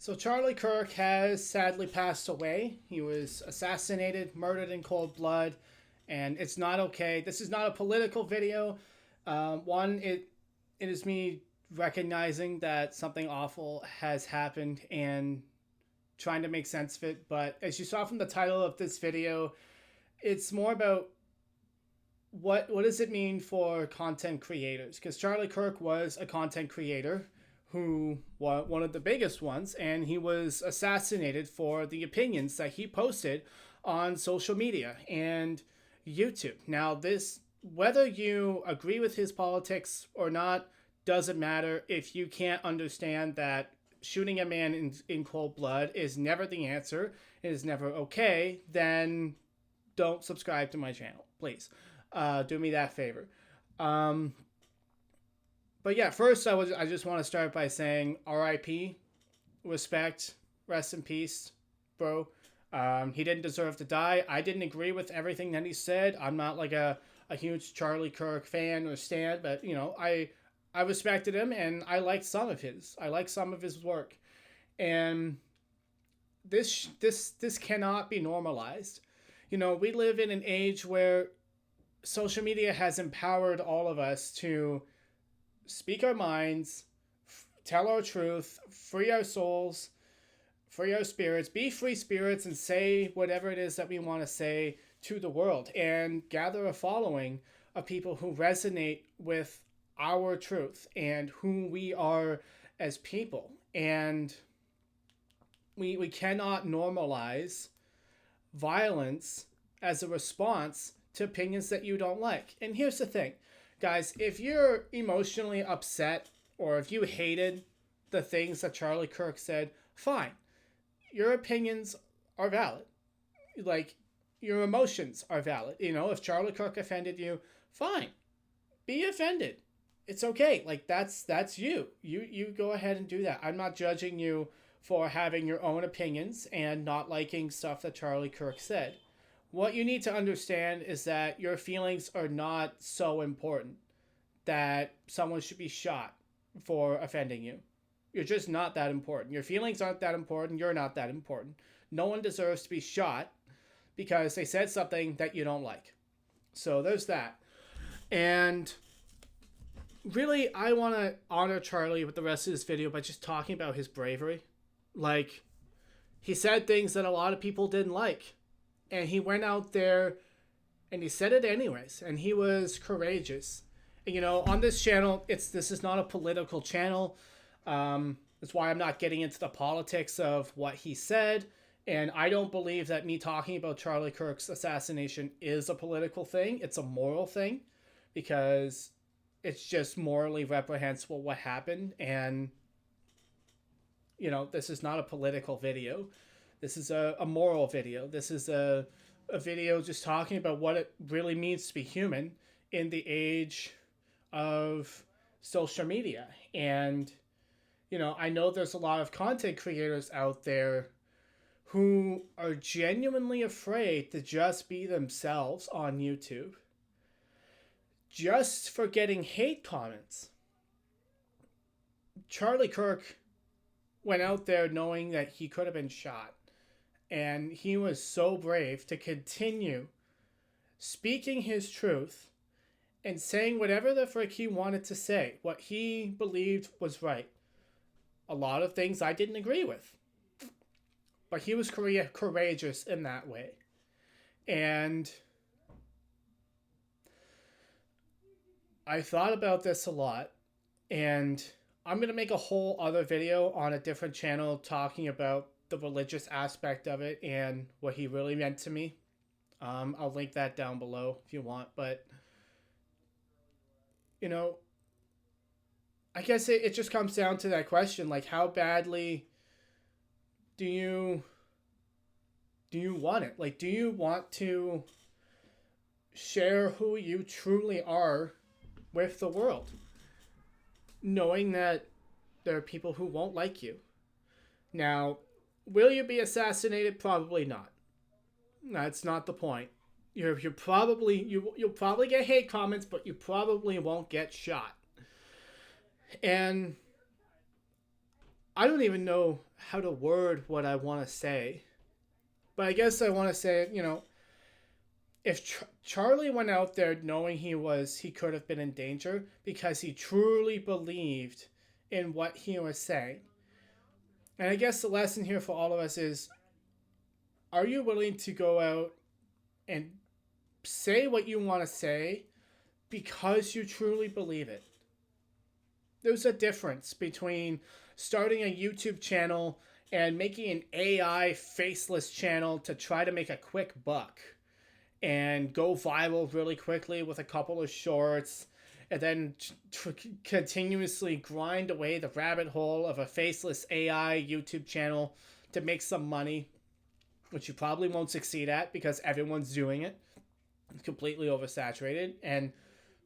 So Charlie Kirk has sadly passed away. He was assassinated, murdered in cold blood, and it's not okay. This is not a political video. It is me recognizing that something awful has happened and trying to make sense of it. But as you saw from the title of this video, it's more about what does it mean for content creators? Because Charlie Kirk was a content creator who was one of the biggest ones, and he was assassinated for the opinions that he posted on social media and YouTube. Now, this whether you agree with his politics or not doesn't matter if you can't understand that shooting a man in cold blood is never the answer, it is never okay, then don't subscribe to my channel, please. Do me that favor. But yeah, first I just want to start by saying R.I.P. Respect, rest in peace, bro. He didn't deserve to die. I didn't agree with everything that he said. I'm not like a huge Charlie Kirk fan or stan, but I respected him and I liked some of his. I liked some of his work, and this cannot be normalized. We live in an age where social media has empowered all of us to speak our minds, tell our truth, free our souls, free our spirits, be free spirits, and say whatever it is that we want to say to the world and gather a following of people who resonate with our truth and who we are as people. And we cannot normalize violence as a response to opinions that you don't like. And here's the thing, guys, if you're emotionally upset or if you hated the things that Charlie Kirk said, fine. Your opinions are valid. Like, your emotions are valid. If Charlie Kirk offended you, fine. Be offended. It's okay. Like, that's you. You go ahead and do that. I'm not judging you for having your own opinions and not liking stuff that Charlie Kirk said. What you need to understand is that your feelings are not so important that someone should be shot for offending you. You're just not that important. Your feelings aren't that important. You're not that important. No one deserves to be shot because they said something that you don't like. So there's that. And really, I want to honor Charlie with the rest of this video by just talking about his bravery. Like, he said things that a lot of people didn't like. And he went out there and he said it anyways. And he was courageous. And, on this channel, this is not a political channel. That's why I'm not getting into the politics of what he said. And I don't believe that me talking about Charlie Kirk's assassination is a political thing. It's a moral thing. Because it's just morally reprehensible what happened. And, this is not a political video. This is a moral video. This is a video just talking about what it really means to be human in the age of social media. And, I know there's a lot of content creators out there who are genuinely afraid to just be themselves on YouTube. Just for getting hate comments. Charlie Kirk went out there knowing that he could have been shot. And he was so brave to continue speaking his truth and saying whatever the frick he wanted to say, what he believed was right. A lot of things I didn't agree with. But he was courageous in that way. And I thought about this a lot. And I'm going to make a whole other video on a different channel talking about the religious aspect of it and what he really meant to me. I'll link that down below if you want. But, I guess it just comes down to that question. Like, how badly do you want it? Like, do you want to share who you truly are with the world? Knowing that there are people who won't like you. Now, will you be assassinated? Probably not. That's not the point. You'll probably get hate comments, but you probably won't get shot. And I don't even know how to word what I want to say. But I guess I want to say, if Charlie went out there knowing he could have been in danger because he truly believed in what he was saying. And I guess the lesson here for all of us is, are you willing to go out and say what you want to say because you truly believe it? There's a difference between starting a YouTube channel and making an AI faceless channel to try to make a quick buck and go viral really quickly with a couple of shorts, and then continuously grind away the rabbit hole of a faceless AI YouTube channel to make some money, which you probably won't succeed at because everyone's doing it. It's completely oversaturated, and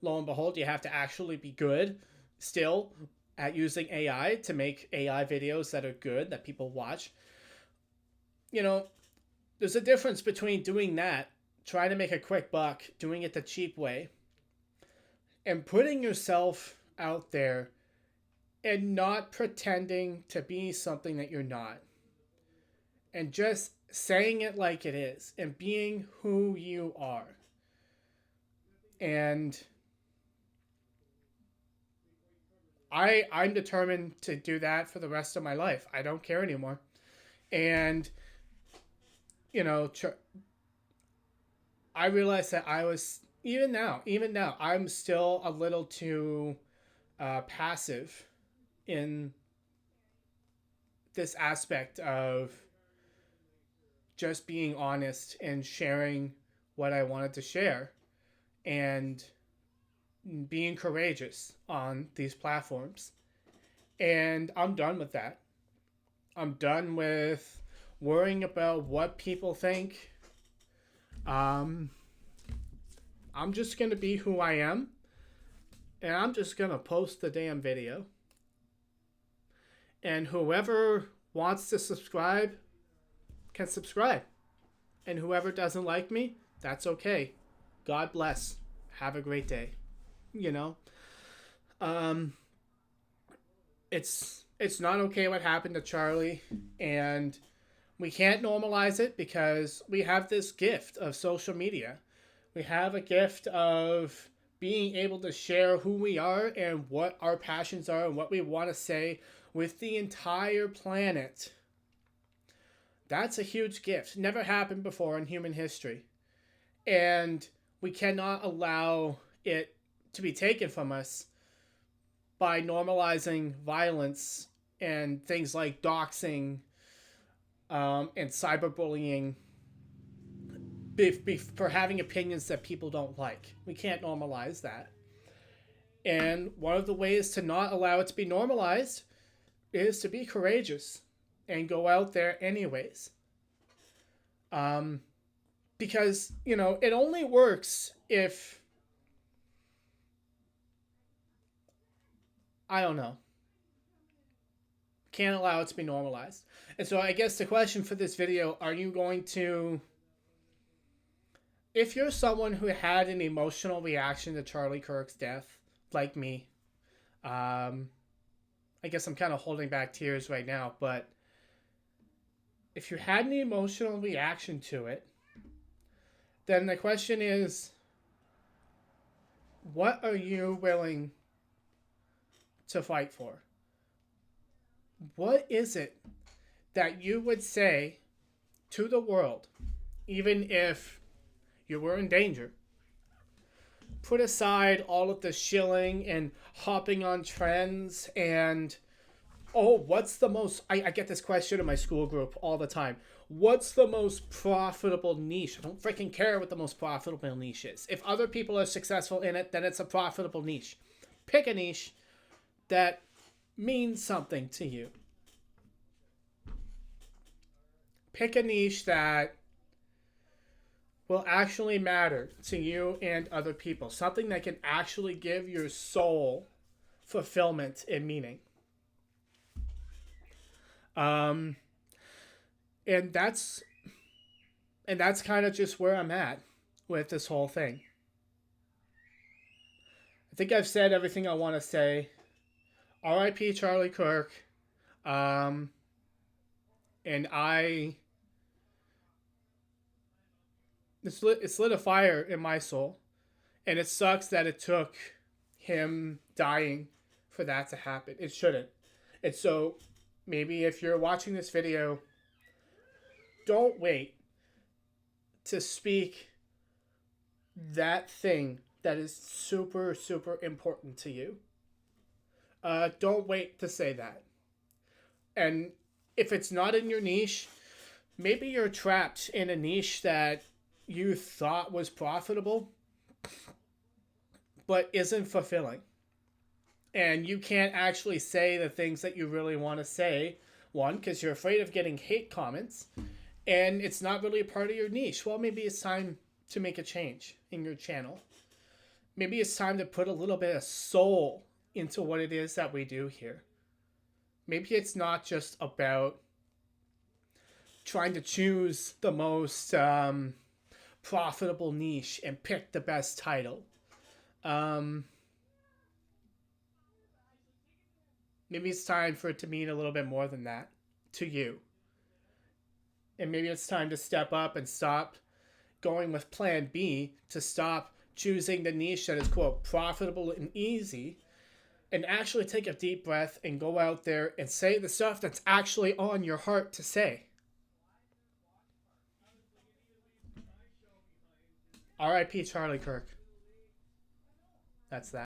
lo and behold, you have to actually be good still at using AI to make AI videos that are good, that people watch. There's a difference between doing that, trying to make a quick buck, doing it the cheap way, and putting yourself out there and not pretending to be something that you're not. And just saying it like it is and being who you are. And I'm determined to do that for the rest of my life. I don't care anymore. And, I realized that I was, even now, I'm still a little too passive in this aspect of just being honest and sharing what I wanted to share and being courageous on these platforms. And I'm done with that. I'm done with worrying about what people think. I'm just going to be who I am, and I'm just going to post the damn video. And whoever wants to subscribe can subscribe. And whoever doesn't like me, that's okay. God bless. Have a great day. It's not okay what happened to Charlie, and we can't normalize it because we have this gift of social media. We have a gift of being able to share who we are and what our passions are and what we want to say with the entire planet. That's a huge gift. Never happened before in human history. And we cannot allow it to be taken from us by normalizing violence and things like doxing and cyberbullying for having opinions that people don't like. We can't normalize that. And one of the ways to not allow it to be normalized is to be courageous and go out there anyways. Because, it only works if, I don't know, can't allow it to be normalized. And so I guess the question for this video, are you going to, if you're someone who had an emotional reaction to Charlie Kirk's death, like me, I guess I'm kind of holding back tears right now, but if you had an emotional reaction to it, then the question is, what are you willing to fight for? What is it that you would say to the world, even if you were in danger? Put aside all of the shilling and hopping on trends and, what's the most, I get this question in my school group all the time. What's the most profitable niche? I don't freaking care what the most profitable niche is. If other people are successful in it, then it's a profitable niche. Pick a niche that means something to you. Pick a niche that will actually matter to you and other people. Something that can actually give your soul fulfillment and meaning. And that's kind of just where I'm at with this whole thing. I think I've said everything I want to say. R.I.P. Charlie Kirk. Um, and it lit a fire in my soul. And it sucks that it took him dying for that to happen. It shouldn't. And so maybe if you're watching this video, don't wait to speak that thing that is super, super important to you. Don't wait to say that. And if it's not in your niche, maybe you're trapped in a niche that you thought was profitable but isn't fulfilling. And you can't actually say the things that you really want to say. One, because you're afraid of getting hate comments, and it's not really a part of your niche. Well, maybe it's time to make a change in your channel. Maybe it's time to put a little bit of soul into what it is that we do here. Maybe it's not just about trying to choose the most profitable niche and pick the best title. Maybe it's time for it to mean a little bit more than that to you. And maybe it's time to step up and stop going with plan B, to stop choosing the niche that is, quote, profitable and easy, and actually take a deep breath and go out there and say the stuff that's actually on your heart to say. R.I.P. Charlie Kirk. That's that.